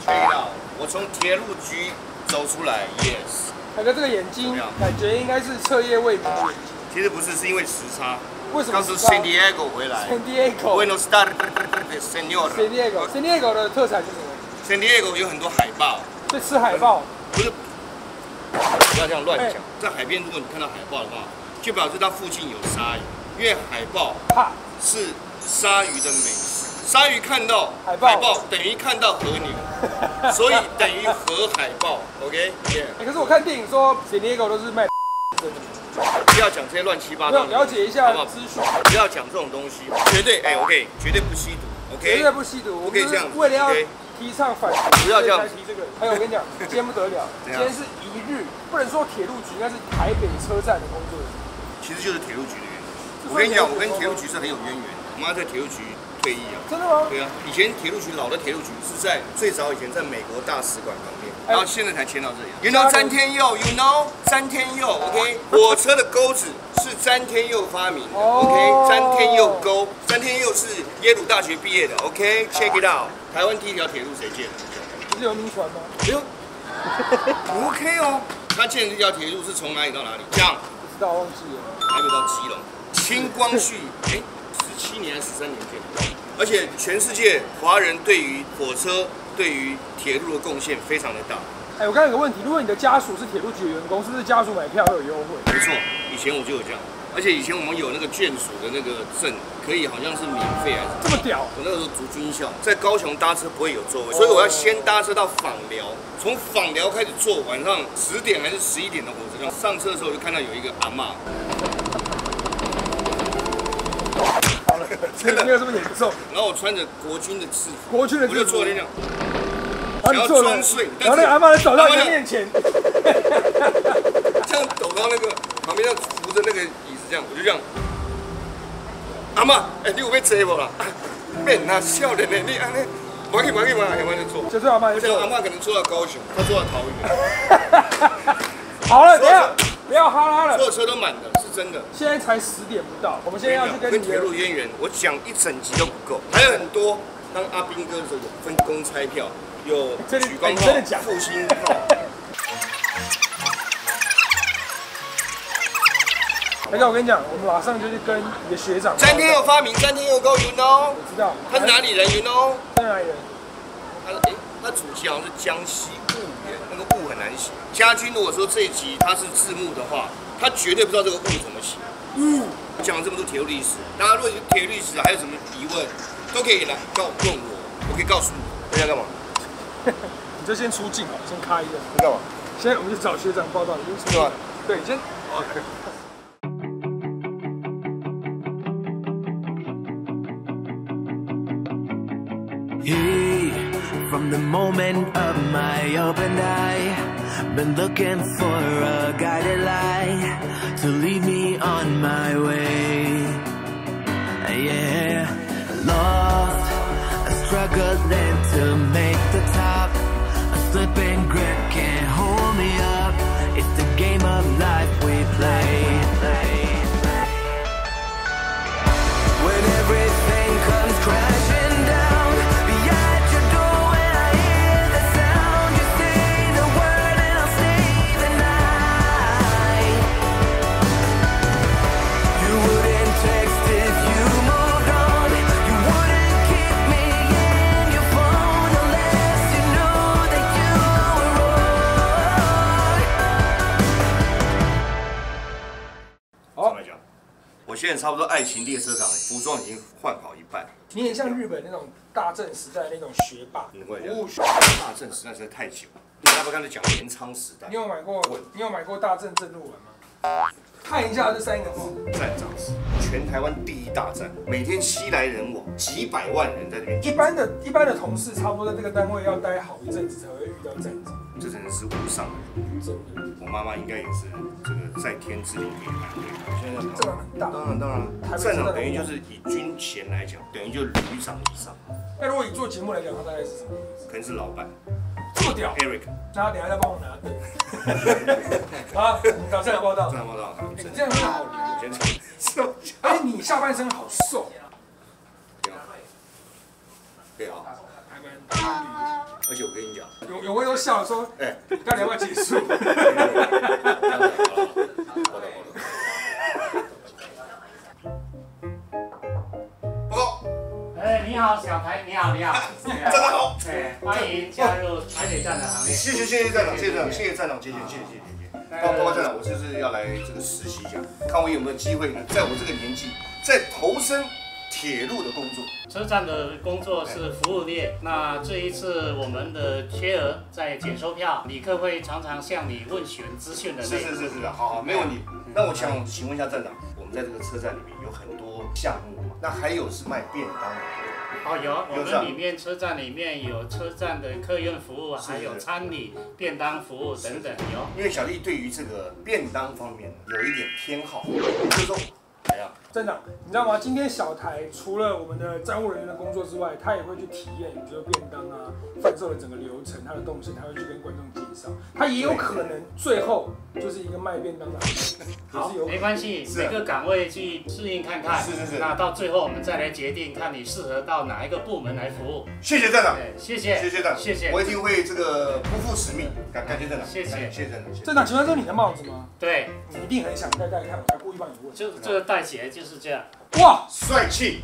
以了，我从铁路局走出来 ，yes。凯哥这个眼睛，感觉应该是彻夜未眠的眼睛。其实不是，是因为时差。为什么？刚从 San Diego 回来。San Diego。Buenos Aires。San Diego 的特产是什么 ？San Diego 有很多海豹。所以吃海豹？不是，不要这样乱讲。在海边，如果你看到海豹的话，就表示它附近有鲨鱼，因为海豹是鲨鱼的美食。鲨鱼看到海豹等于看到和牛，所以等于和海豹。OK？ 可是我看电影说 San Diego 都是卖。不要讲这些乱七八糟的，了解一下资讯。不要讲这种东西，绝对OK， 绝对不吸毒 ，OK， 绝对不吸毒，不可以这样。为了要提倡反毒，不要这样提这个。还有我跟你讲，今天不得了，今天是一日，不能说铁路局，应该是台北车站的工作人员。其实就是铁路局的员工。我跟你讲，我跟铁路局是很有渊源。我妈在铁路局退役啊。真的吗？对啊，以前铁路局老的铁路局是在最早以前在美国大使馆旁边。然后现在才迁到这里。You know 詹天佑 ，You know 詹天佑 ，OK？ 火车的钩子是詹天佑发明的 ，OK？ 詹天佑钩，詹天佑是耶鲁大学毕业的 ，OK？Check it out。台湾第一条铁路谁建的？不是有名船吗？哎呦 ，OK 哦。他建的这条铁路是从哪里到哪里？讲不知道，忘记了。台北到基隆，清光绪17年还是13年建的，而且全世界华人对于火车。对于铁路的贡献非常的大。哎，我刚有个问题，如果你的家属是铁路局的员工，是不是家属买票会有优惠？没错，以前我就有这样，而且以前我们有那个眷属的那个证，可以好像是免费还是这么屌？我那个时候读军校，在高雄搭车不会有座位，所以我要先搭车到枋寮，从枋寮开始坐晚上10点还是11点的火车，上车的时候我就看到有一个阿嬷。好了，真的没有这么严重。然后我穿着国军的制服，国军的制服，我就坐那样。然后你坐了，然后那个阿嬷走到你的面前，这样走到那个旁边，要扶着那个椅子，这样我就这样。阿嬷，你有要坐无啦？免啊，少年的你安尼，慢去，坐。就这阿嬷，这样阿嬷可能坐到高雄，她坐到桃园。好了，等一下，不要哈拉了。所有车都满的，是真的。现在才10点不到，我们现在要去跟铁路渊源，我讲一整集都不够，还有很多。当阿兵哥的时候，有分公差票。有举光炮、复兴炮。那个我跟你讲，我们马上就去跟你的学长。詹天佑发明詹天佑钩 ，You know？ 我知道。他是哪里人 ？You know？ 是哪里人？他祖籍好像是江西婺源，那个婺很难写。家军如果说这一集他是字幕的话，他绝对不知道这个婺怎么写。我讲了这么多铁路历史，大家如果铁路历史还有什么疑问，都可以来问我，我可以告诉你。大家干嘛？你就先出镜好，先开一个。你干嘛？现在我们去找学长报道，你就出镜。对，先。OK。From the moment of my opened eye, been looking for a guided light to lead me on my way. Yeah, lost, struggling to make the top. A slipping grip can't hold me up. It's the game of life we play. When everything comes crashing down behind your door, when I hear the sound, you say the word and I'll stay the night. You wouldn't text if you moved on. You wouldn't keep me in your phone unless you knew that you were wrong. 好，我现在差不多爱情列车长服装已经换好一半。你很像日本那种大正时代那种学霸，大正时代实在太久了。你要不要刚才讲镰仓时代？你有买过大正正路文吗？看一下这3个字。站长是全台湾第1大站，每天熙来人往，几百万人在这边。一般的同事差不多在这个单位要待好一阵子才会遇到站长。这真的是无上的人。真的，我妈妈应该也是这个在天之灵也蛮对。现在站长很大。当然，站长等于就是以军衔来讲，等于就旅长以上。那如果以做节目来讲，他大概是什么？可能是老板。这么屌 ，Eric。那他等下再帮我拿。好，找站长报道。站长报道。你这样很好聊。而且你下半身好瘦。可以啊。还蛮而且我跟你讲，有位都笑说，哎，到底要不要结束？报告。哎，你好，小台，你好，你好，站长好。哎，欢迎加入台北站的行列。谢谢站长，谢谢站长，谢谢站长，谢谢。报告站长，我就是要来这个实习一下，看我有没有机会呢，在我这个年纪，再投身铁路的工作。车站的工作是服务业，那这一次我们的缺额在检收票，旅客会常常向你问询资讯的内容。是，好，没问题。那我想请问一下站长，我们在这个车站里面有很多项目嘛，那还有是卖便当的。哦，有，我们里面车站里面有车站的客运服务，还有餐礼、便当服务等等，有。因为小弟对于这个便当方面有一点偏好，就是说，怎样？站长，你知道吗？今天小台除了我们的站务人员的工作之外，他也会去体验，比如说便当啊、贩售的整个流程，它的动线，他会去跟观众介绍。他也有可能最后就是一个卖便当的行业。好，没关系，每个岗位去适应看看。是。那到最后我们再来决定，看你适合到哪一个部门来服务。谢谢站长，谢谢站长，谢谢。我一定会这个不负使命，感谢站长，谢谢站长。站长，请问这是你的帽子吗？对，你一定很想戴看，我才故意帮你问。就这个戴起来就是这样。哇，帅气！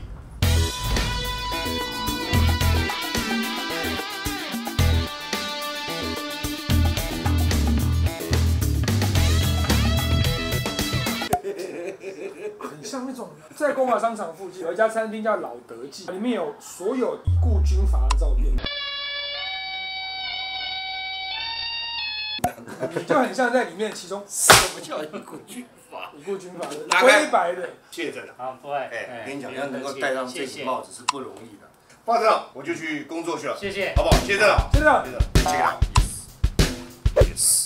很像那种在光华商场附近有一家餐厅叫老德记，里面有所有已故军阀的照片，就很像在里面其中。什么叫已故军阀？已故军阀的灰白的。谢谢站长。好，不会。哎，跟你讲，要能够戴上这顶帽子是不容易的。报告站长，我就去工作去了。谢谢，好不好？谢谢站长。真的。check it out。Yes。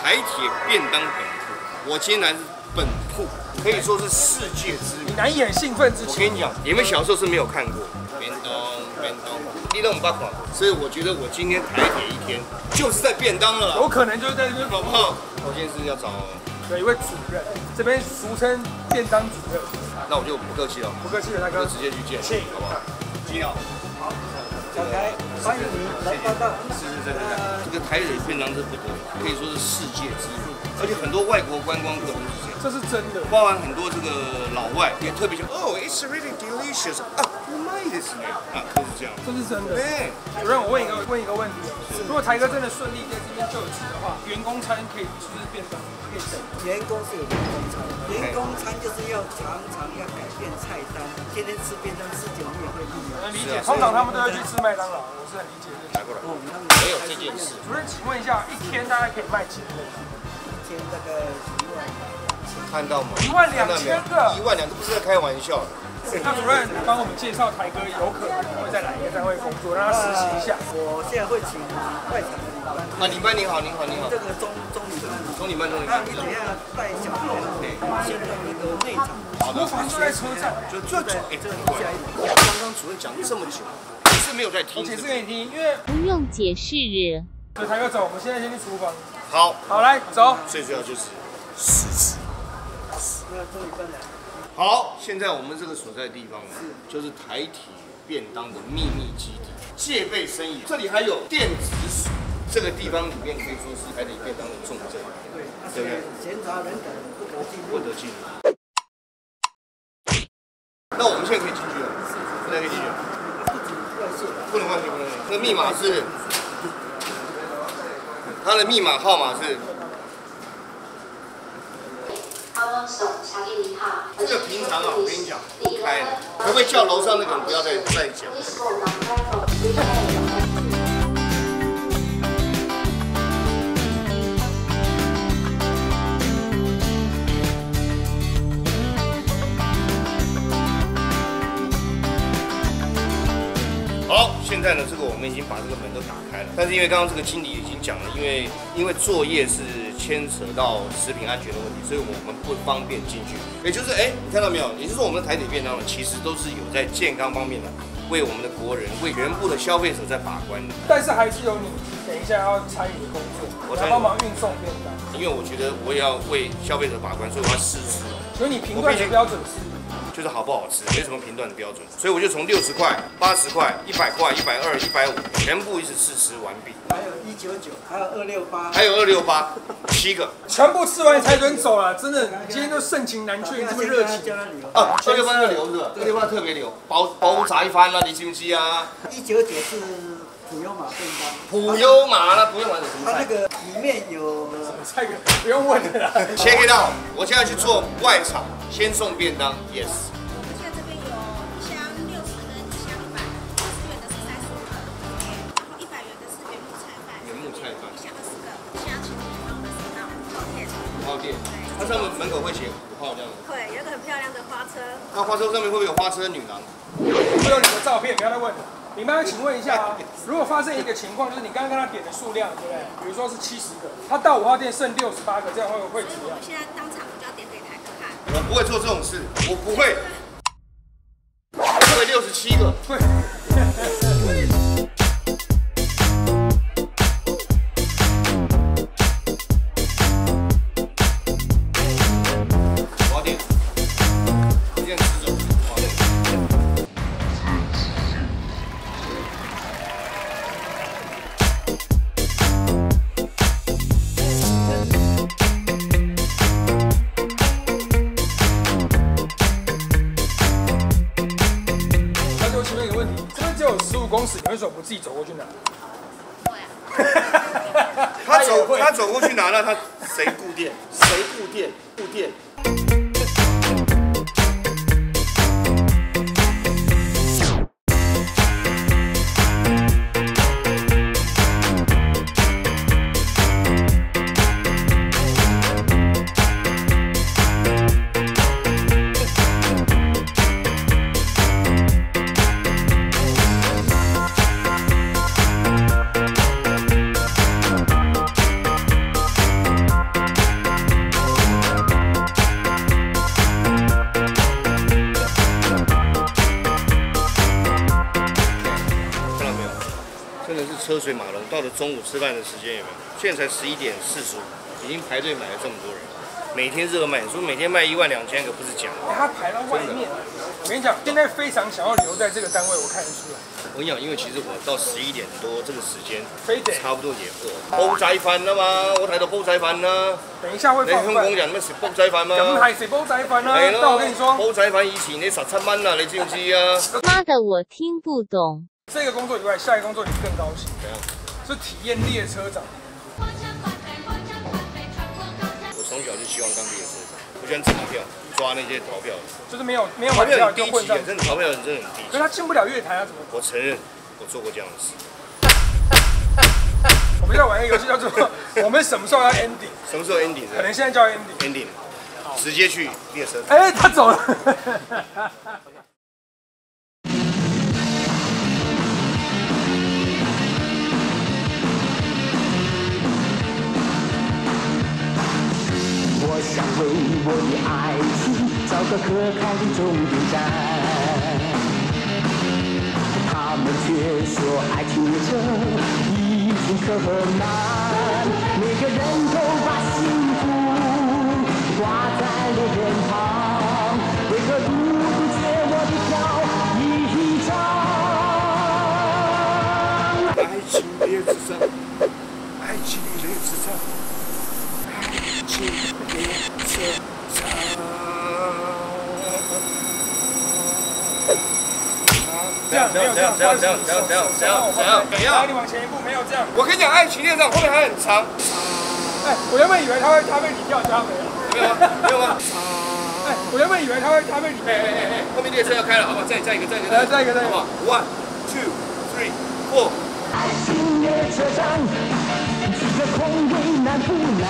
台铁便当本铺，我今天来自本铺，可以说是世界知名。你难掩兴奋之情。我跟你讲，你们小时候是没有看过便当，你都没看过，所以我觉得我今天台铁一天就是在便当了啦。有可能就是在这边，好不好？我今天是要找，有一位主任，这边俗称便当主任。那我就不客气了，不客气了，大哥，就直接去见，好不好？金鸟。好，小台，欢迎你来报道。是，这个台铁便当是不得了，可以说是世界知名，而且很多外国观光客都是这样，这是真的。包含很多这个老外也特别想，哦 ，it's really delicious 啊，うまいですね啊，都是这样。这是真的。对，主任，我问一个问题哦，如果台哥真的顺利在这边就职的话，员工餐可以吃便当，可以整。员工是有员工餐，员工餐就是要常常要改变菜单，天天吃便当吃久你也会腻。能理解，通常他们都要去吃麦当劳，我是很理解的。来过来，他们没有这件事。主任，请问一下，一天大概可以卖几个？一天大概1万。看到吗12000个，12000个，不是在开玩笑。那主任帮我们介绍台哥，有可能会在哪一个单位工作，让他实习一下。我现在会请外场的领班。啊，领班您好。这个中领班。那你等一下带小朋友先到那个内场。厨房就在车站，就这种，哎，这很怪。刚刚主任讲这么久，你是没有在听。我解释给你听，因为不用解释。所以台哥走，我们现在先去厨房。好，来走。最主要就是实质。那中领班来。好，现在我们这个所在的地方呢，就是台铁便当的秘密基地，戒备森严。这里还有电子署，这个地方里面可以说是台铁便当的重镇，对不对？闲杂人等不得进入。那我们现在可以进去了，现在可以进去了。不能换线。那密码是，它的密码号码是。这个平常啊，我跟你讲，不开的，可不可以叫楼上那个人不要再讲？好，现在呢，这个我们已经把这个门都打开了，但是因为刚刚这个经理已经讲了，因为作业是牵扯到食品安全的问题，所以我们不方便进去。也就是你看到没有？也就是说我们的台铁便当呢，其实都是有在健康方面的，为我们的国人，为全部的消费者在把关的。但是还是有你等一下要参与的工作，我要帮忙运送便当。因为我觉得我也要为消费者把关，所以我要试吃。所以你评断的标准是？就是好不好吃，没什么评断的标准，所以我就从60块、80块、100块、120、150，全部一直试吃完毕。还有199，还有268，还有268， 7个，全部吃完才准走了，真的，今天都盛情难却，这么热情。啊，268那个留是吧？268特别留，包炸一番啦，你知不知啊199是普悠玛便当，普悠玛啦，普悠玛是什么菜？它那个里面有菜不用问的啦。切给到，我现在去做外场，先送便当 ，yes。现在这边有一箱60跟一箱100，60元的是35个，然后100元的是原木菜饭，原木菜饭一箱20个，一箱请你用的是那种5号店，5号店，它上面门口会写5号这样子。会有一个很漂亮的花车，那花车上面会不会有花车女郎？会有你的照片，不要再问了。你们要请问一下啊，如果发生一个情况，就是你刚刚跟他点的数量，对不对？比如说是70个，他到5号店剩68个，这样会怎么样？现在当场我就要点给台客看。我不会做这种事，我不会。我会67个。对。5号店，一件吃走。5号店。15公尺，你为什么不自己走过去拿？他走过去拿了，他谁顾店？谁顾店？顾店。车水马龙，到了中午吃饭的时间有没有？现在才11点45，已经排队买了这么多人，每天热卖，说每天卖12000个不是假的。他排到外面，我跟你讲，现在非常想要留在这个单位，我看得出来。我跟你讲，因为其实我到11点多这个时间，非得差不多也饿。煲仔飯啊嘛，我睇到煲仔飯啦。等一下會放飯。你香港人咩食煲仔飯嘛？咁係食煲仔飯啦。係咯。但我跟你說，煲仔飯以前你17蚊啊，你知唔知啊？媽的，我聽不懂。這個工作以外，下一個工作你更高興。怎樣？是體驗列車長。我從小就希望當列車長，我喜歡查票，抓那些逃票。就是沒有逃買票票很低級就混上。真的逃票人真的很低級。可是他進不了月台啊，怎麼？我承認，我做過這樣的事。我們在玩一個遊戲叫做我們什麼時候要 ending？ 什麼時候 ending？ 可能現在就要 ending。直接去列車。哎，他走了。我想为我的爱情找个可靠的终点站，他们却说爱情列车已经可难，每个人都把幸福挂在了脸庞，为何不缺我的票一张？爱情列车上，爱情列车上。这样，你往前一步，没有这样。我跟你讲，爱情列车后面还很长。哎，我原本以为他会你跳，结果没有。没有吗？哎，我原本以为他会你。后面列车要开了，好不好？再一个，来，再一个，好不好 ？1, 2, 3, 4。爱情列车上，举着空位难不难？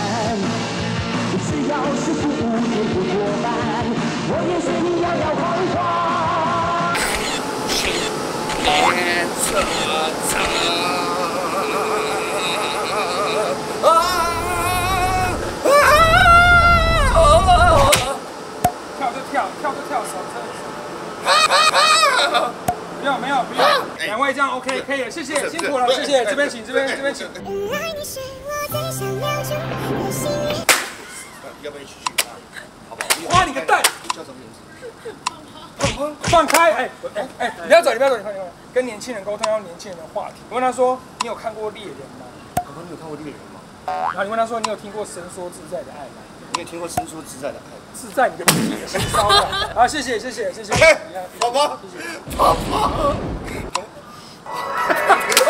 只要是服务业不过半，我也随你摇摇晃晃。列车。不要，没有，不要，两位这样 OK 可以了，谢谢，辛苦了，谢谢，这边请，这边请。要不要一起去？好不好？花你个蛋！叫什么名字？放开！哎，不要走，你不要走，你快。跟年轻人沟通要年轻人的话题。你问他说：“你有看过猎人吗？”宝宝，你有看过猎人吗？然后你问他说：“你有听过伸缩自在的爱吗？”你有听过伸缩自在的爱吗？自在你的屁，性骚扰！好，谢谢。宝宝，宝宝。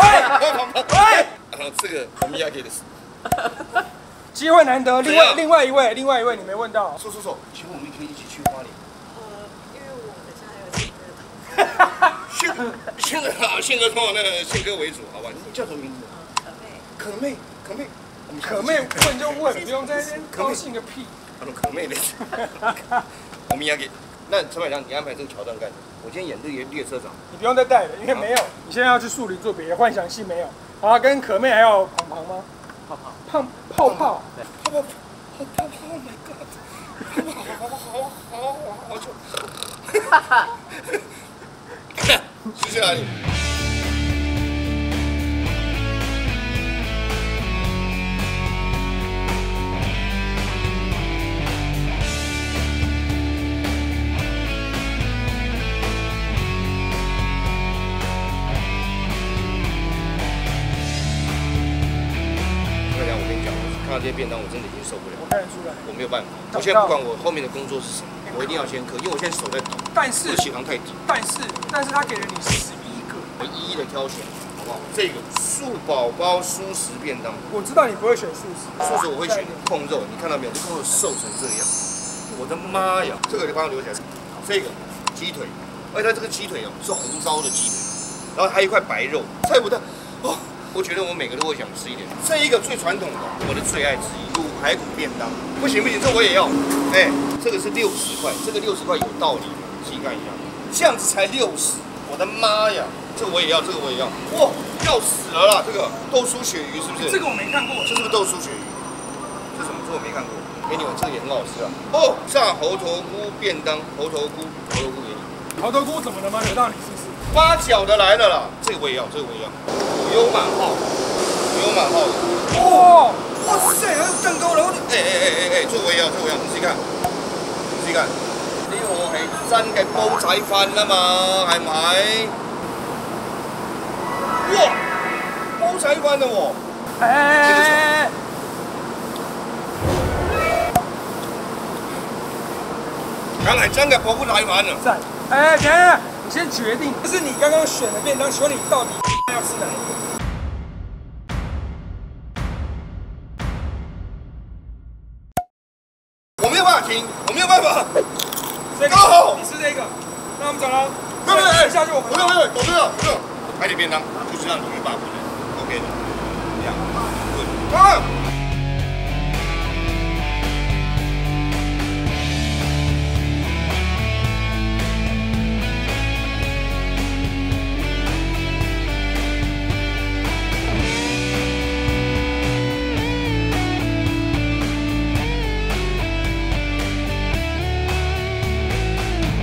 喂！这个我们要给的是。机会难得，另外一位你没问到。说，请问我们可以一起去花莲？因为我等下还有宪哥通常那个宪哥为主，好吧？你叫什么名字？可妹。可妹问就问，不用在那边高兴个屁。可妹的。我们要给。那陈百强，你安排这个桥段干什么？我今天演这个列车长。你不用再带了，因为没有。你现在要去树林做别的幻想戏没有？好，跟可妹还有庞庞吗？泡泡 ，Oh my god！ 好久。是去哪里？我跟你讲，看到这些便当，我真的已经受不了。我看得出来，我没有办法。我现在不管我后面的工作是什么，我一定要先刻，因为我现在手在抖。但是我的血糖太低。但是他给了你11个，我一一的挑选，好不好？这个素宝宝蔬食便当，我知道你不会选素食，素食我会选控肉，你看到没有？这控肉瘦成这样，我的妈呀！这个就帮它留起来。这个鸡腿，而且它这个鸡腿哦是红烧的鸡腿，然后还有一块白肉，菜不但哦。我觉得我每个都会想吃一点。这一个最传统的，我的最爱之一，卤排骨便当。不行，这我也要。哎，这个是60块，这个60块有道理，自己看一下，这样子才60，我的妈呀！这个我也要，哇，要死了啦！这个豆酥鳕鱼是不是？这个我没看过，这是不是豆酥鳕鱼？这什么？这我没看过。给你们，这个也很好吃啊。哦，炸猴头菇便当，猴头菇给你。猴头菇怎么了吗？惹到你是不是？八角的来了啦，这个我也要，油满号的。哇，哇塞，还有蛋糕，然后哎，这个我也要，你自己看。呢個係真嘅煲仔飯啊嘛，係咪？哇，煲仔飯啊喎！哎，梗係真嘅煲仔飯啊！在，哎，等一下，你先决定，这是你刚刚选的便当，请问你到底要吃哪一个？我没有办法停，我没有办法。这个，哦你吃这个，那我们走了。没有，下去我们。不用，海底便当就是让你欲罢不能 ，OK 的。这样，对，啊！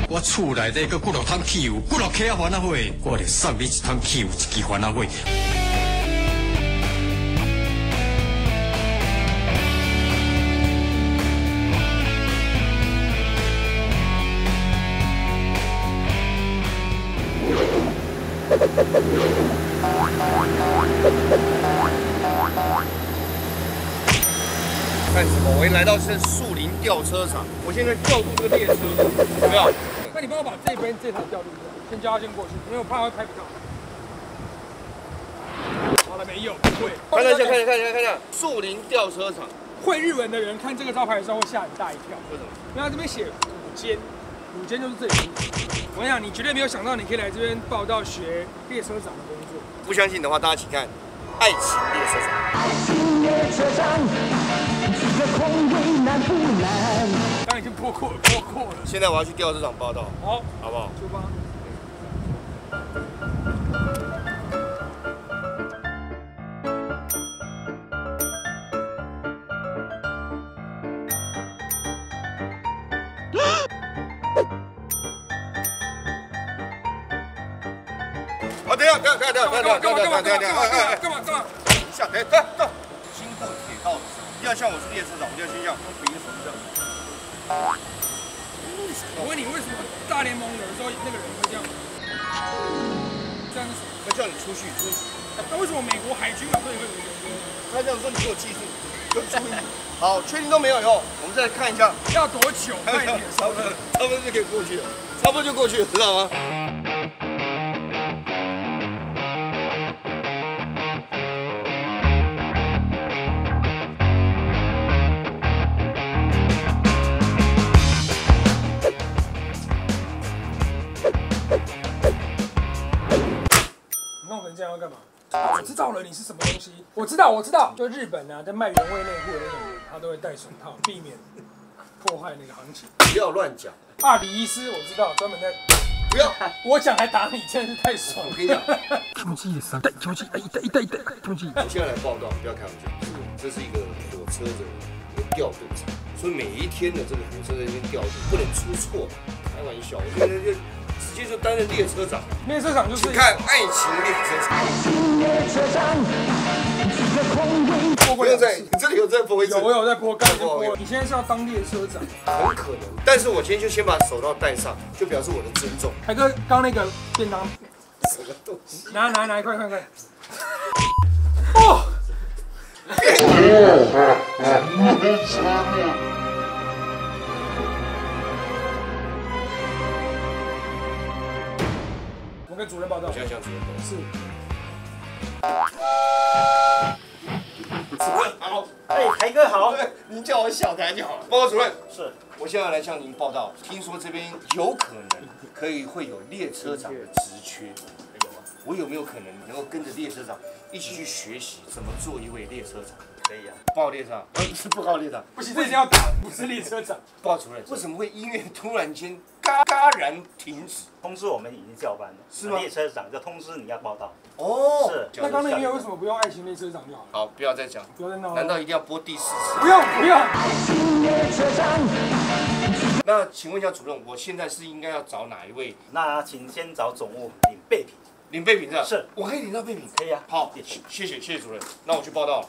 我厝内底搁几落桶汽油，几落客啊烦恼火，我着送你一桶汽油，一支烦恼火。看什么？我已经来到是树林吊车场，我现在调度这个列车，有没有？那你帮我把这边这台调度一下，先叫他先过去，因为我怕会拍不到。好了没有？对，看一下，树林吊车场。会日文的人看这个招牌的时候会吓很大一跳。为什么？因为他这边写5间，5间就是这里。我跟你讲，你绝对没有想到你可以来这边报道学列车长的工作。不相信的话，大家请看《爱情列车长》。爱情列车上，举着空位难不难？刚刚已经播过了。现在我要去吊车场报道，好，好不好？出发。等一下，等一下，干嘛？等一下，等一下，经过铁道的时候，要像我是列车长，我就要先这样比一个手这样。我问你，为什么大联盟有的时候那个人会这样？这样是什么？他叫你出去。那为什么美国海军会有一个人？他这样说你给我记住，给我注意。好，确定都没有以后，我们再看一下。要多久？快点，差不多就可以过去了，差不多就过去了，知道吗？弄成这样要干嘛？我知道了，你是什么东西？我知道，就日本啊，在卖原味内裤的那种人，他都会戴手套，避免破坏那个行情。不要乱讲。阿里医师我知道，专门在。不要，我讲还打你，真的是太爽了。我跟你讲，気持ちいいです。痛い、気持ちいい。我现在来报道，不要开玩笑，这是一个火车的一个调度场，所以每一天的这个火车在这边调度不能出错。开玩笑，我现在就直接就担任列车长。列车长就是看爱情列车长。不用在，你这里有在播一次？我有在播，刚才播了。你现在是要当列车长？很可能，但是我今天就先把手套戴上，就表示我的尊重。海哥，刚那个便当，什么东西？拿，快！哦！我跟主任报道。我现在向主任报道。是。主任好，台哥好，您叫我小台就好了。报告主任，是，我现在来向您报道，听说这边有可能会有列车长的职缺，我有没有可能能够跟着列车长一起去学习怎么做一位列车长？可以啊，报告列车长，不是报告列车长，不行，这已经要打，不是列车长。报告主任，为什么会音乐突然间戛然停止？通知我们已经叫班了，是吗？列车长就通知你要报到。哦，是。那刚刚的音乐为什么不用爱情列车长就好了？好，不要再讲，不要再闹。难道一定要播第4次？不用。那请问一下主任，我现在是应该要找哪一位？那请先找总务领备品。领备品是吧？是，我可以领到备品。可以啊。好，谢谢主任，那我去报道了。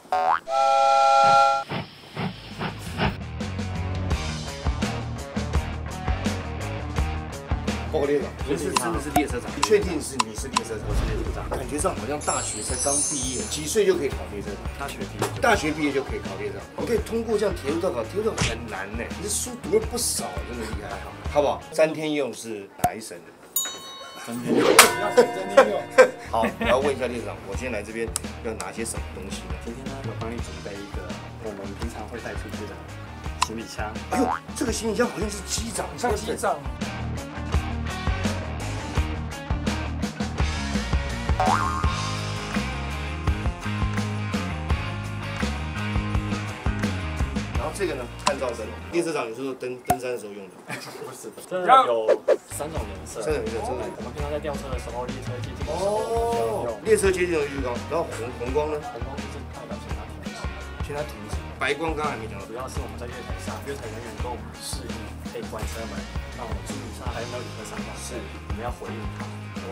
报告列车长，您是真的是列车长？你确定你是列车长？我是列车长。感觉上好像大学才刚毕业，几岁就可以考列车长？大学毕业就可以考列车长。你可以通过这样铁路道考，铁路道考很难呢。你这书读了不少，真的厉害，好不好？詹天佑是哪一省的？詹天佑。好，我要问一下列车长，我今天来这边要拿些什么东西呢？今天呢，有帮你准备一个我们平常会带出去的行李箱。哎呦，这个行李箱好像是机长，像机长。然后这个呢，探照灯，列车长有时候登山的时候用的。不是，这有3种颜色。3种颜色，真的。我们平常在吊车的时候，列车接近的时候用。列车接近的浴缸，然后红光呢？红光就是代表请它停止。白光刚才没讲到，主要是我们在月台上，月台人员跟我们示意可以关车门，让我们注意一下还有没有旅客上来。是，我们要回应他。哦，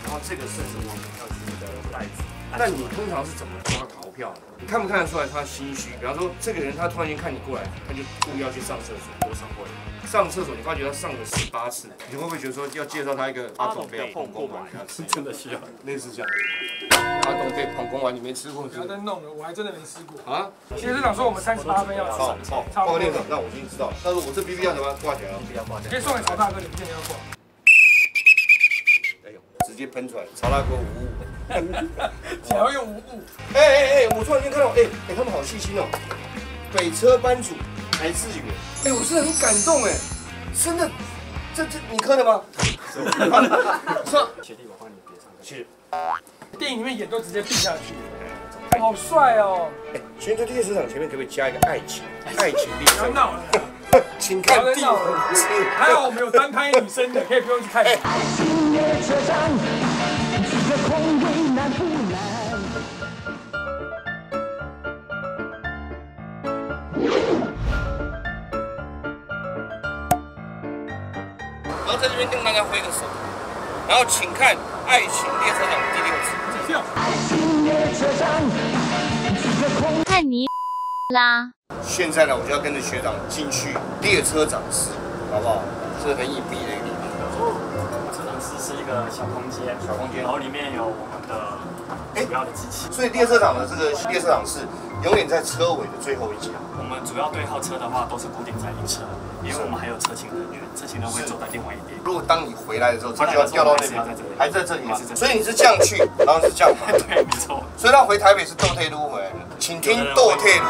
然后这个是我们要记的袋子。那你通常是怎么抓逃票的？你看不看得出来他心虚？比方说，这个人他突然间看你过来，他就故意要去上厕所，多少会？上厕所你发觉他上了18次，你会不会觉得说要介绍他一个阿董被捧公丸？是真的需要，类似这样。阿董被捧公丸你没吃过？不要再弄了，我还真的没吃过。啊？列车长说我们38分要好，报告列车长，那我已经知道了。但是我这 BB 要怎么挂起来啊？不要挂起来。可以送给曹大哥，你们今天要挂。哎呦，直接喷出来，曹大哥无误。只要用无误。我突然间看到，他们好细心哦。北车班主来自于，我是很感动哎，真的，这你刻的吗？是。学弟，我帮你别上课。是。电影里面演都直接闭下去，好帅哦！请问列车长前面可不可以加一个爱情？爱情列车。不要闹了，请看第5次。还好我们有单拍女生的，可以不用去看。爱情列车长，这个空位难不难？然后在这边跟大家挥个手，然后请看爱情列车长第6次。看你啦！现在呢，我就要跟着学长进去列车长室，好不好？是很隐蔽的一个地方。车长室是一个小空间，然后里面有我们的主要的机器。所以列车长的这个列车长室永远在车尾的最后一节。我们主要对号车的话都是固定在一侧，因为我们还有车勤人员，车勤人会坐在另外一边。如果当你回来的时候，他就要调到那边，还在这里吗？所以你是这样去，然后是这样回。对，没错。所以他回台北是斗退路回来的，请听斗退路。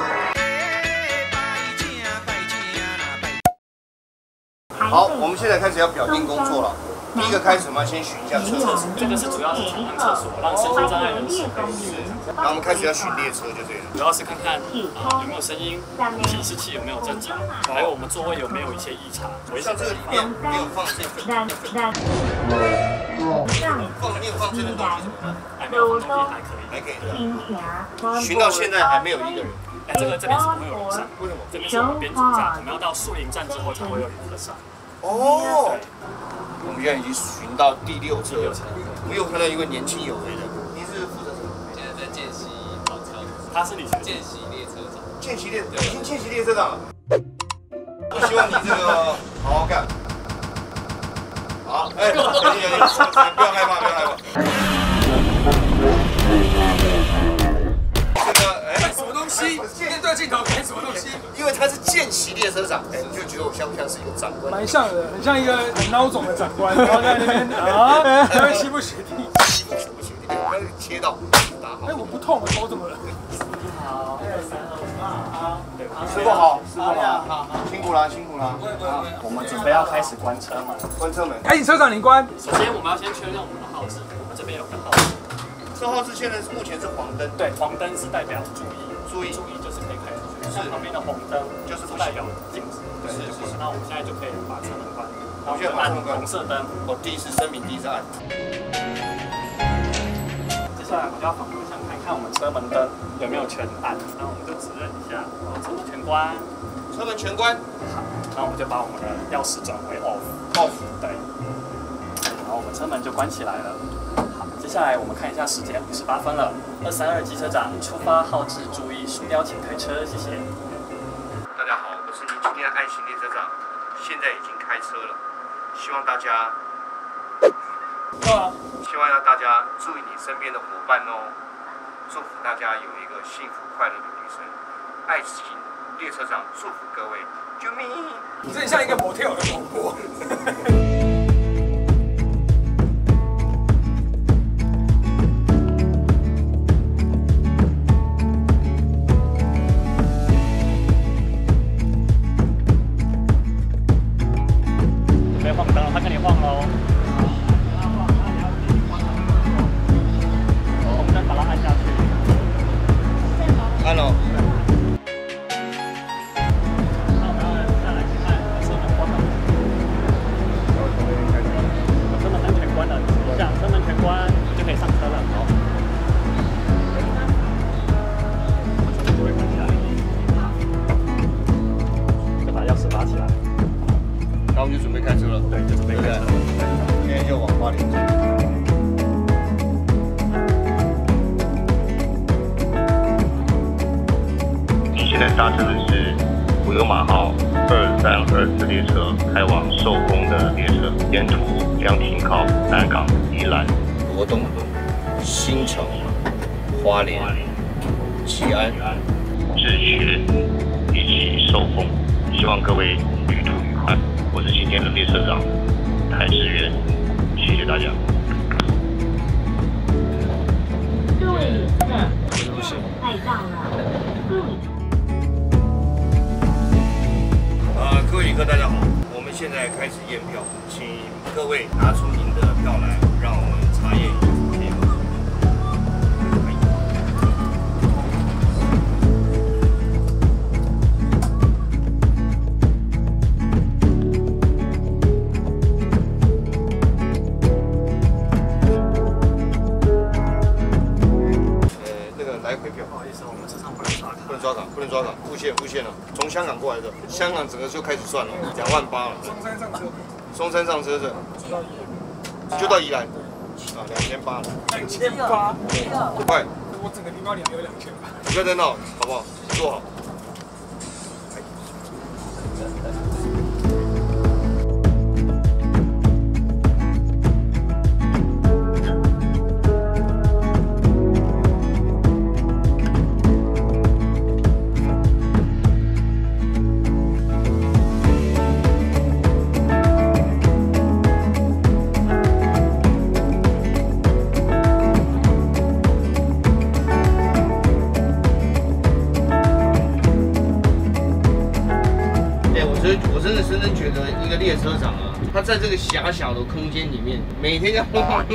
好，我们现在开始要表定工作了。第一个开始，我们要先巡一下厕所。这个是主要是闯关厕所，让身心障碍人士可以使用。然后我们开始要巡列车，就这样。主要是看看有没有声音，提示器有没有正常，还有我们座位有没有一些异常。像这个里面没有放这个，没有放这个东西，还没有放东西还可以的。巡到现在还没有一个人。这边是不会有人上，为什么？这边是我们编组站，我们要到树林站之后才会有旅客上。哦。我们现在已经巡到第6车，我们又看到一位年轻有为的，你是负责什么？现在在见习跑车，他是你见习列车长，已经见习列车长了。我希望你这个好好干。好，哎，小心，不要害怕，不要害怕。这个，哎，什么东西？面对镜头看什么东西？因为他是见习列车长，哎，你就觉得我像不像是一个长官？蛮像的，很像一个很孬种的长官，然后在那边啊，那边西部学弟，刚刚切到打好。哎，我不痛，我头怎么了？好师傅好，师傅好，辛苦了，辛苦了。我们准备要开始关车门，关车门。开启车长，您关。首先我们要先确认我们的号志，我们这边有个号志。这号志现在目前是黄灯，对，黄灯是代表注意，注意就是可以开出去。是旁边的红灯就是代表禁止，对，是。那我们现在就可以把车门关。我现在把车门关。红色灯，我第一次声明，第一次按。接下来我们就要反方向看我们车门灯有没有全暗，然后我们就指认一下，然后车门全关。车门全关。好，然后我们就把我们的钥匙转为 off， 对。然后我们车门就关起来了。接下来我们看一下时间，58分了。232机车长出发，号志注意，鼠标请退车，谢谢。大家好，我是您今天的爱情列车长，现在已经开车了，希望大家，希望要大家注意你身边的伙伴哦，祝福大家有一个幸福快乐的旅程。爱情列车长祝福各位，救命！你这像一个motel的广播。搭乘的是普悠玛号2324列车，开往寿丰的列车，沿途将停靠南港、宜兰、罗东、新城、花莲、吉安、志学以及寿丰。希望各位旅途愉快。我是今天的列车长谭志源，谢谢大家。各位旅客，太到了，各位旅客大家好，我们现在开始验票，请各位拿出您的票来，让我们查验一下。不能抓卡，付现了。从香港过来的，香港整个就开始算了，28000了。松山上车，松山上车是，就到宜兰。啊，2800。2800，快，我整个地方里面有2800。不要再闹，好不好？坐好。我真的觉得一个列车长啊，他在这个狭小的空间里面，每天要晃来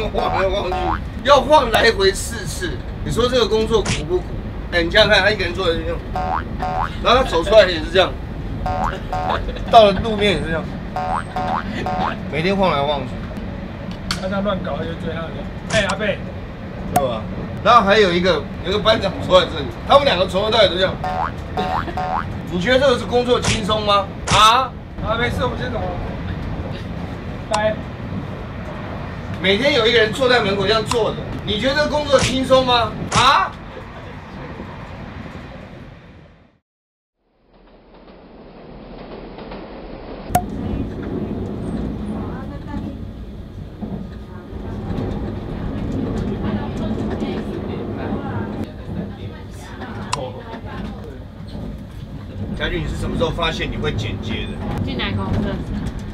晃去，要晃来回4次。你说这个工作苦不苦？哎，你想想看，他一个人坐在这样，然后他走出来也是这样，到了路面也是这样，每天晃来晃去。他这样乱搞，他就追他的。哎，阿贝，对吧？然后还有一个班长坐在这里，他们2个从头到尾都这样。你觉得这个是工作轻松吗？啊？啊，没事，我们先走了。拜。每天有一个人坐在门口这样坐着，你觉得这个工作轻松吗？啊？佳俊，你是什么时候发现你会剪接的？进来公司。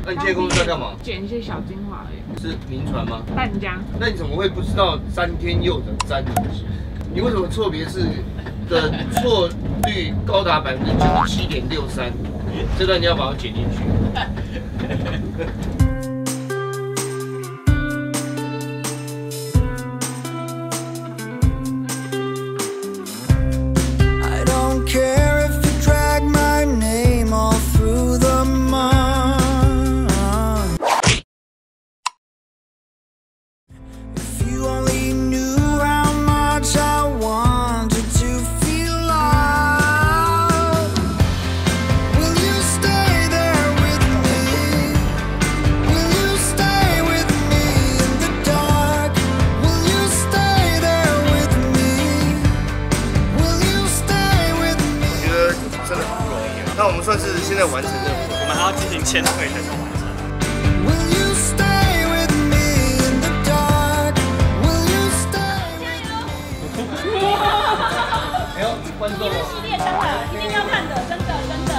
那你进来公司在干嘛？剪一些小精华而已。是名传吗？淡江。那你怎么会不知道詹天佑的詹？你为什么错别字的错率高达97.63%？这段你要把它剪进去。I don't care if you drag my name all through the mud. If you only knew how much I wanted to feel love, will you stay there with me? Will you stay with me in the dark? Will you stay there with me? Will you stay with me? 我觉得真的很不容易啊。那我们算是现在完成任务，我们还要进行签退才算完成。 Will you stay with me in the dark? Will you stay with me? 哎呦，观众哦。系列真的一定要看的，真的真的。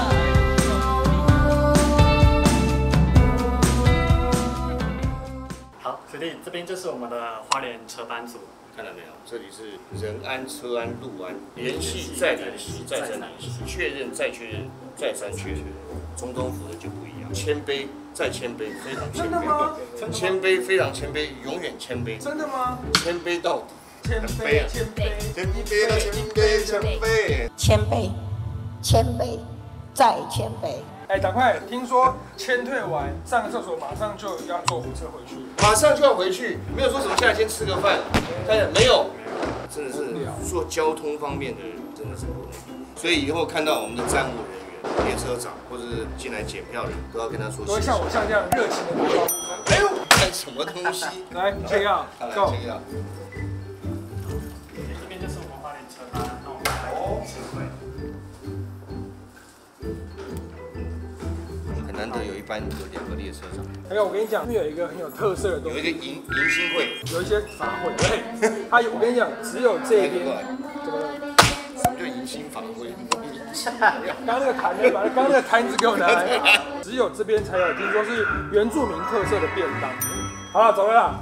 好，学弟，这边就是我们的花莲车班组。看到没有？这里是人安、车安、路安，联系再联系，再三联系，确认再确认，再三确认。中东服的就不一样，谦卑再谦卑，非常谦真的吗？卑，谦卑非常谦卑，永远谦卑。真的吗？谦卑到底。谦卑，谦卑，谦卑了，谦卑，谦卑。谦卑，谦卑，再谦卑。哎，赶快！听说签退完上个厕所，马上就要坐火车回去。马上就要回去，没有说什么现在先吃个饭，看见没有？真的是做交通方面的人真的是不容易，所以以后看到我们的站务人员、列车长或者是进来检票的人，都要跟他说。都会像我这样热情的打招呼。哎呦，看什么东西？来check out， go。这边就是我们花莲车班，那我们来签退。很难得有一班有2个列车长。还有，我跟你讲，有一个很有特色的东西，有一个迎新会，有一些法会，对，它有，我跟你讲，只有这边，怎么了？什么叫迎新法会？刚那个坛子，把刚那个坛子给我拿来，只有这边才有，听说是原住民特色的便当。好了，走了啦。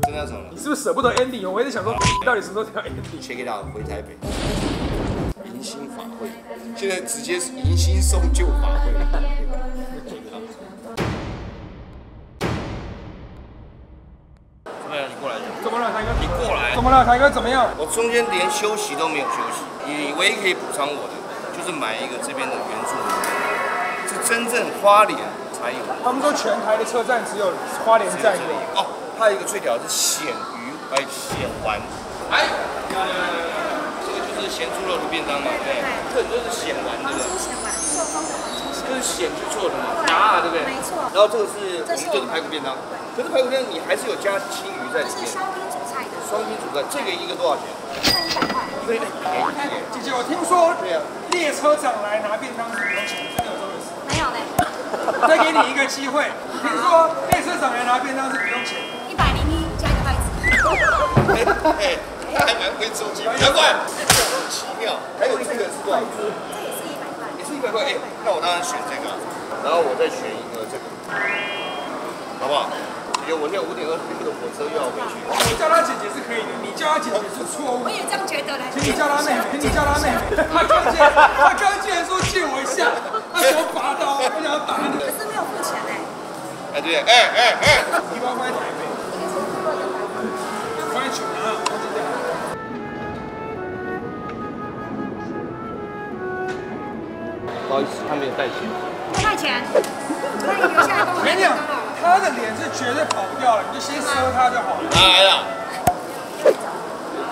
真的要走了？你是不是舍不得 ending？ 我一直想说，到底什么时候调 ending？Check it out， 回台北。迎新法会，现在直接是迎新送旧法会。怎么样？你过来。怎么了，台哥？你过来。怎么了，台哥？怎么样？我中间连休息都没有休息，你唯一可以补偿我的，就是买一个这边的原住民，是真正花莲才有。他们说全台的车站只有花莲站有。哦，它有一个最屌的是鲜鱼，还有鲜丸。哎，这个就是咸猪肉的便当嘛，对不对？这就是鲜丸，对不对？咸丸，寿丰的黄金咸。这是咸去做的嘛，对不对？没错。然后这个是我们这个排骨便当，可是排骨便当你还是有加青鱼在里面。双拼主干，这个一个多少钱？对，便宜。姐姐，我听说对啊，列车长来拿便当是不用钱，真的有这回事？没有嘞，再给你一个机会，听说列车长来拿便当是不用钱。101加一个袋子。他还蛮会收钱，难怪，奇妙。还有这个是多少？这也是100块。也是100块，哎，那我当然选这个，然后我再选一个这个，好不好？姐姐，我现在5点20分的火车又要回去。我叫她姐姐是可以的，你叫她姐姐是错误。我也这样觉得嘞。请你叫她妹妹，请你叫她妹妹。她刚竟然说借我一下，她手拔刀，我想要打你。可是没有付钱嘞。哎对，哎，你包放在台北，放在球拿，放进来。不好意思，他没有带钱。不带钱，那你留下来帮我。我跟你讲，他的脸是绝对跑不掉了，你就先赊他就好了。来了，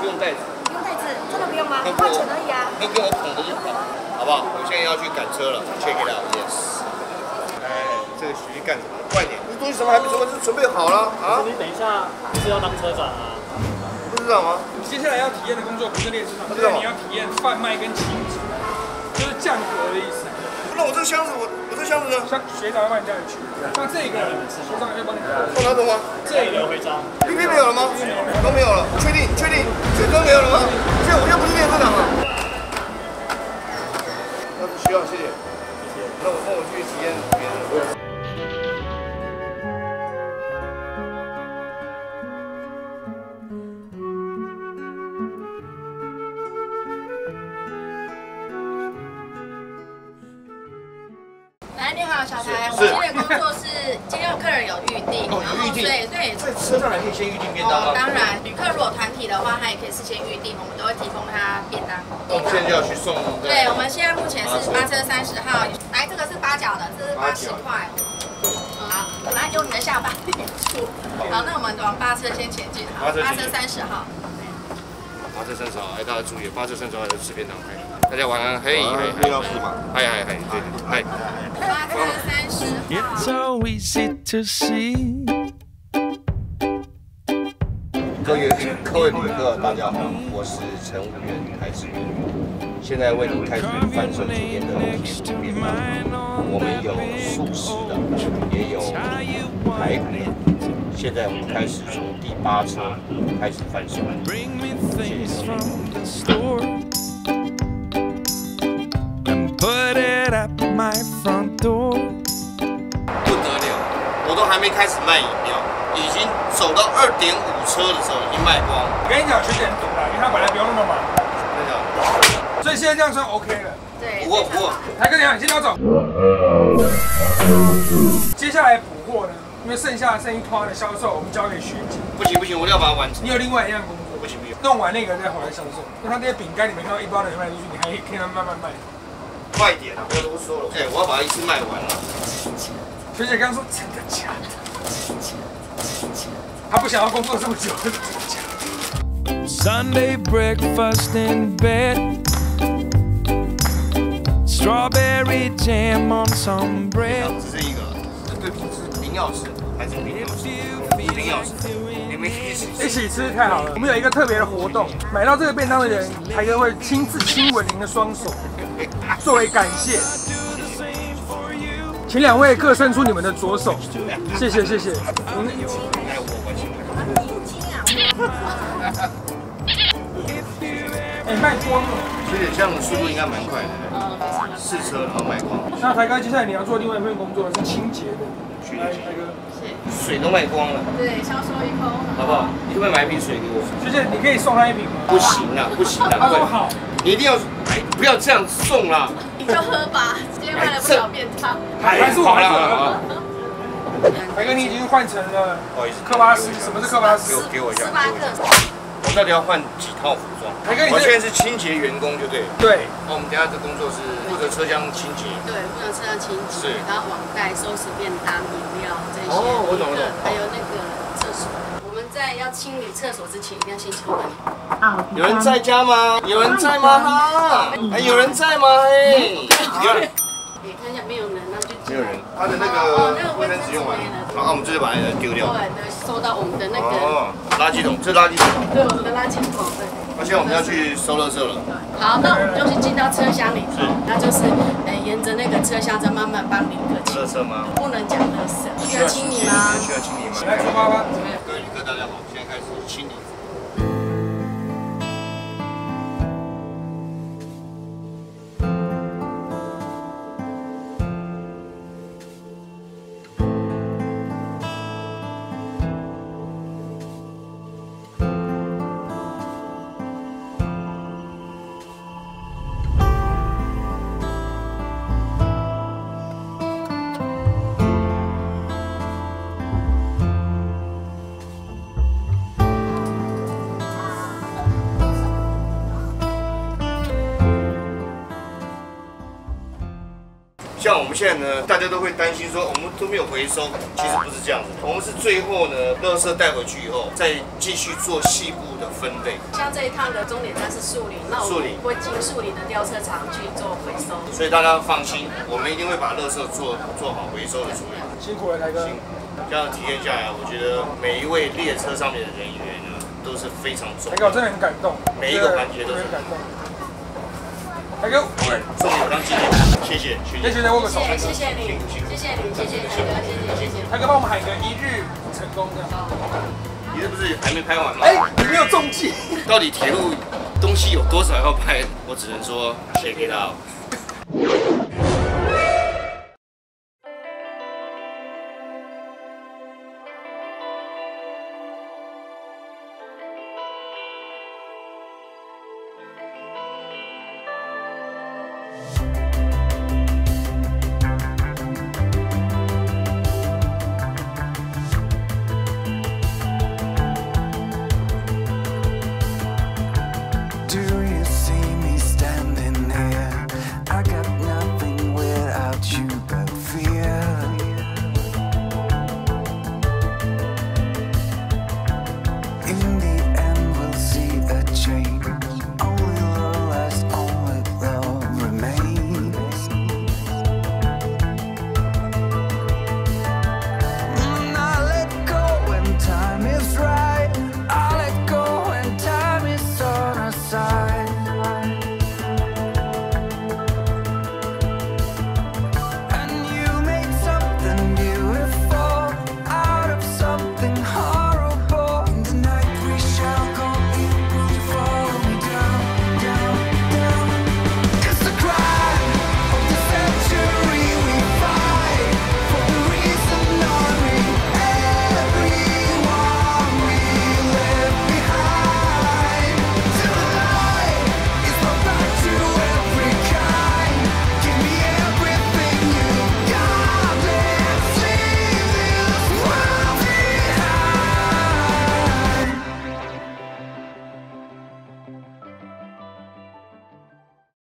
不用带子。不用袋子，真的不用吗？换钱而已啊。那跟我捧着就好，好不好？我现在要去赶车了 ，check it out， yes。哎，这个学习干什么？快点，这东西什么还没准备，是准备好了啊？你等一下是要当车长啊？不知道吗？你接下来要体验的工作不是列车长，就是你要体验贩卖跟清洁，就是降格的意思。那我这个箱子，我这箱子呢？像学长要帮你带回去，像这个学长会帮你带。放哪种吗？这里有徽章。PP没有了吗？都没有了，确定？这都没有了吗？这我又不是列车长了。那不需要，谢谢。那我去体验别的。你好，小台，我们今天的工作是今天有客人有预定，然后所以对，在车上还可以先预定便当吗？当然，旅客如果团体的话，他也可以事先预定，我们都会提供他便当。我们现在就要去送。对，我们现在目前是8车30号，来这个是8角的，这是80块。好，来用你的下巴点数。好，那我们往8车先前进，好，8车30号。8车30号，哎，大家注意，8车30号有吃便当，大家晚安，嘿，要吃嘛，对，嗨。 8车30号。 It's so easy to see. 各位旅客，大家好，我是乘务员台志远，现在为您开始贩售今天的铁路便当。我们有素食的，也有排骨的。现在我们开始从第8车开始贩售。谢谢。 Put it at my front door. 不得了，我都还没开始卖饮料，已经走到2.5车的时候已经卖光。我跟你讲，学姐很懂啦，因为他本来不用那么忙。真的。所以现在这样算 OK 了。对。不过，台哥，你好，你先拿走。接下来补货呢，因为剩一拖的销售，我们交给学姐。不行，我一定要把它完成。你有另外一样工作。不行。弄完那个再回来销售。因为他这些饼干，你们看到一包的卖出去，你还可以慢慢卖。 快点啊！不要啰嗦了。哎，我要把它一次卖完了。学姐刚刚说真的假的？她不想要工作这么久，真的假的 Sunday breakfast in bed. Strawberry jam on some bread. 这是一个，这对品质零要吃还是零要吃？零要吃，你们一起吃太好了。我们有一个特别的活动，买到这个便当的人，台哥会亲自亲吻您的双手。 作为感谢，请2位各伸出你们的左手，谢谢。哎，卖光了，所以这样的速度应该蛮快的，4车然后卖光。那台哥，接下来你要做另外一份工作是清洁的，来，台哥，水都卖光了，对，销售一空，好不好？你可不可以买一瓶水给我？学姐，你可以送他1瓶吗？不行啊，他说好。 你一定要买，不要这样送啦！你就喝吧，今天卖了不少便当。还是我来啊！台哥，你已经换成了科巴斯，什么是科巴斯？给我一下。18克。我到底要换几套服装？台哥，我现在是清洁员工，就对。对。那我们等下这工作是负责车厢清洁。对，负责车厢清洁，然后网袋、收拾便当、饮料这些。哦，我懂。还有那个厕所。 在要清理厕所之前，一定要先敲门。有人在家吗？有人在吗？还有人在吗？哎，有人。你看一下，没有人，那就没有人。他的那个卫生纸用完了。好，我们这就把那个丢掉。对，收到我们的那个垃圾桶，这垃圾桶。对，我们的垃圾桶，对。那现在我们要去收垃圾了。好，那我们就是进到车厢里头，那就是沿着那个车厢再慢慢帮旅客清。垃圾吗？不能讲垃圾。需要清理吗？需要清理吗？来出发吧。各位旅客大家好，现在开始清理。像我们现在呢，大家都会担心说我们都没有回收，其实不是这样子。我们是最后呢，垃圾带回去以后，再继续做细部的分类。像这一趟的终点站是树林，那我们会进树林的吊车场去做回收。所以大家放心，我们一定会把垃圾做好回收的处理。辛苦了，台哥。这样体验下来，我觉得每一位列车上面的人员呢，都是非常重要。台哥，我真的很感动，每一个环节都是很感动。台哥，送给我当纪念，谢谢，谢谢握个手，谢谢你，谢谢你，谢谢台哥，谢谢。台哥帮我们喊一个一日成功这样。你是不是还没拍完吗？哎，你没有中计。到底铁路东西有多少要拍？我只能说 check it out。